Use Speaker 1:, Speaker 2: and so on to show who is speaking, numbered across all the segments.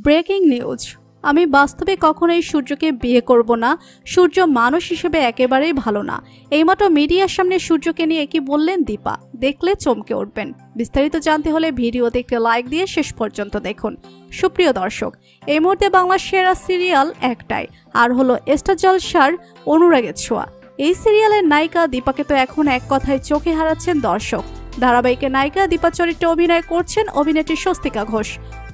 Speaker 1: Breaking news. আমি বাস্তবে কখনোই সূর্যকে বিয়ে করব না। সূর্য মানুষ হিসেবে একেবারেই ভালো না। এইমাত্র মিডিয়ার সামনে সূর্যকে নিয়ে কি বললেন দীপা, দেখলে চমকে উঠবেন। বিস্তারিত জানতে হলে ভিডিওতে একটি লাইক দিয়ে শেষ পর্যন্ত দেখুন। সুপ্রিয় দর্শক, এই মুহূর্তে বাংলার সেরা সিরিয়াল একটাই, আর হলো স্টার জলসার অনুরাগের ছোঁয়া। এই সিরিয়ালের নায়িকা দীপাকে তো এখন এক কথায় চোখে হারাচ্ছেন দর্শক। ধারাবাহিকের নায়িকা দীপা চরিত্রে অভিনয় করছেন অভিনেত্রী স্বস্তিকা ঘোষ।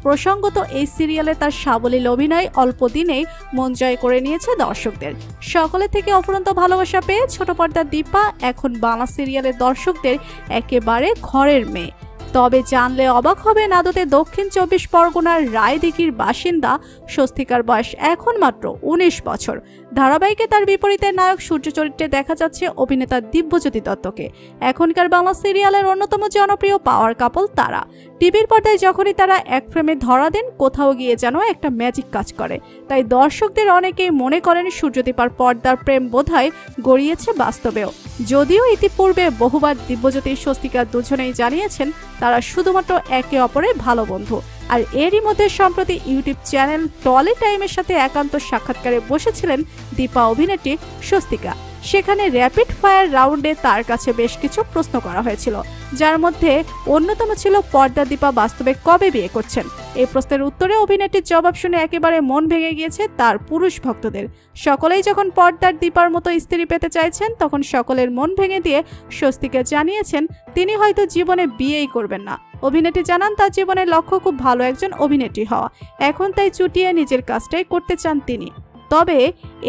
Speaker 1: প্রসঙ্গত এই সিরিয়ালে তার সাবলীল অভিনয় অল্প দিনেই মন জয় করে নিয়েছে দর্শকদের। সকলে থেকে অফুরন্ত ভালোবাসা পেয়ে ছোট পর্দার দীপা এখন বাংলা সিরিয়ালের দর্শকদের একেবারে ঘরের মেয়ে। তবে জানলে অবাক হবেন, আদতে দক্ষিণ 24 পরগনার রায়দিঘির বাসিন্দা স্বস্তিকার বয়স এখন মাত্র 19 বছর। ধারাবাহিকে তার বিপরীতে নায়ক সূর্য চরিত্রে দেখা যাচ্ছে অভিনেতা দিব্যজ্যোতি দত্তকে। এখনকার বাংলা সিরিয়ালের অন্যতম জনপ্রিয় পাওয়ার কাপল তারা। টিভির পর্দায় যখনই তারা এক ফ্রেমে ধরা দেন, কোথাও গিয়ে যেন একটা ম্যাজিক কাজ করে। তাই দর্শকদের অনেকেই মনে করেন সূর্যদীপার পর্দার প্রেম বোধহয় গড়িয়েছে বাস্তবেও। যদিও ইতিপূর্বে বহুবার দিব্যজ্যোতি স্বস্তিকা দুজনেই জানিয়েছেন তারা শুধুমাত্র একে অপরের ভালো বন্ধু। আর এরই মধ্যে সম্প্রতি ইউটিউব চ্যানেল টলি টাইমের সাথে একান্ত সাক্ষাৎকারে বসেছিলেন দীপা অভিনেত্রী স্বস্তিকা। সেখানে র্যাপিড ফায়ার রাউন্ডে তার কাছে বেশ কিছু প্রশ্ন করা হয়েছিল, যার মধ্যে অন্যতম ছিল পর্দা দীপা বাস্তবে কবে বিয়ে করছেন। এই প্রশ্নের উত্তরে অভিনেত্রীর জবাব শুনে একেবারে মন ভেঙে গিয়েছে তার পুরুষ ভক্তদের। সকলেই যখন পর্দার দীপার মতো স্ত্রী পেতে চাইছেন, তখন সকলের মন ভেঙে দিয়ে স্বস্তিকা জানিয়েছেন তিনি হয়তো জীবনে বিয়েই করবেন না। অভিনেত্রী জানান তার জীবনের লক্ষ্য খুব ভালো একজন অভিনেত্রী হওয়া, এখন তাই চুটিয়ে নিজের কাজটাই করতে চান তিনি। তবে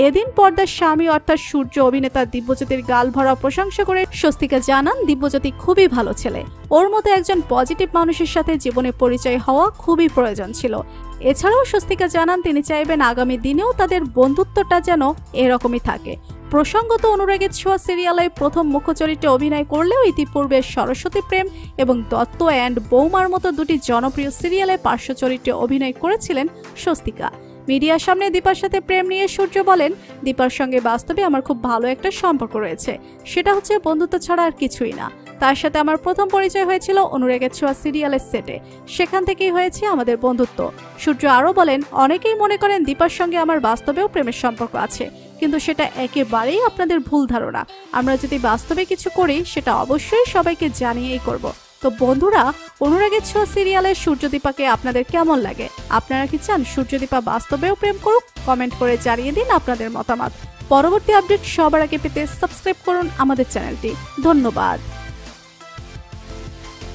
Speaker 1: এদিন পর্দার স্বামী অর্থাৎ সূর্য অভিনেতা দিব্যজ্যোতির গাল ভরা প্রশংসা করে স্বস্তিকা জানান দিব্যজ্যোতি খুবই ভালো ছেলে, ওর মতো একজন পজিটিভ মানুষের সাথে জীবনে পরিচয় হওয়া খুবই প্রয়োজন ছিল। এছাড়াও স্বস্তিকা জানান তিনি চাইবেন আগামী দিনেও তাদের বন্ধুত্বটা যেন এরকমই থাকে। প্রসঙ্গত অনুরাগের ছোঁয়া সিরিয়ালে প্রথম মুখ্য চরিত্রে অভিনয় করলেও ইতিপূর্বে সরস্বতী প্রেম এবং দত্ত অ্যান্ড বৌমার মতো দুটি জনপ্রিয় সিরিয়ালে পার্শ্ব চরিত্রে অভিনয় করেছিলেন স্বস্তিকা। মিডিয়ার সামনে দীপার সাথে প্রেম নিয়ে সূর্য বলেন, দীপার সঙ্গে বাস্তবে আমার খুব ভালো একটা সম্পর্ক রয়েছে, সেটা হচ্ছে বন্ধুত্ব ছাড়া আর কিছুই না। তার সাথে আমার প্রথম পরিচয় হয়েছিল অনুরাগের ছোঁয়া সিরিয়ালের সেটে, সেখান থেকেই হয়েছে আমাদের বন্ধুত্ব। সূর্য আরও বলেন, অনেকেই মনে করেন দীপার সঙ্গে আমার বাস্তবেও প্রেমের সম্পর্ক আছে, কিন্তু সেটা একেবারেই আপনাদের ভুল ধারণা। আমরা যদি বাস্তবে কিছু করি সেটা অবশ্যই সবাইকে জানিয়েই করব। তো বন্ধুরা, অনুরাগের ছোঁয়া সিরিয়ালের সূর্যদীপাকে আপনাদের কেমন লাগে? আপনারা কি চান সূর্যদীপা বাস্তবেও প্রেম করুক? কমেন্ট করে জানিয়ে দিন আপনাদের মতামত। পরবর্তী আপডেট সবার আগে পেতে সাবস্ক্রাইব করুন আমাদের চ্যানেলটি। ধন্যবাদ।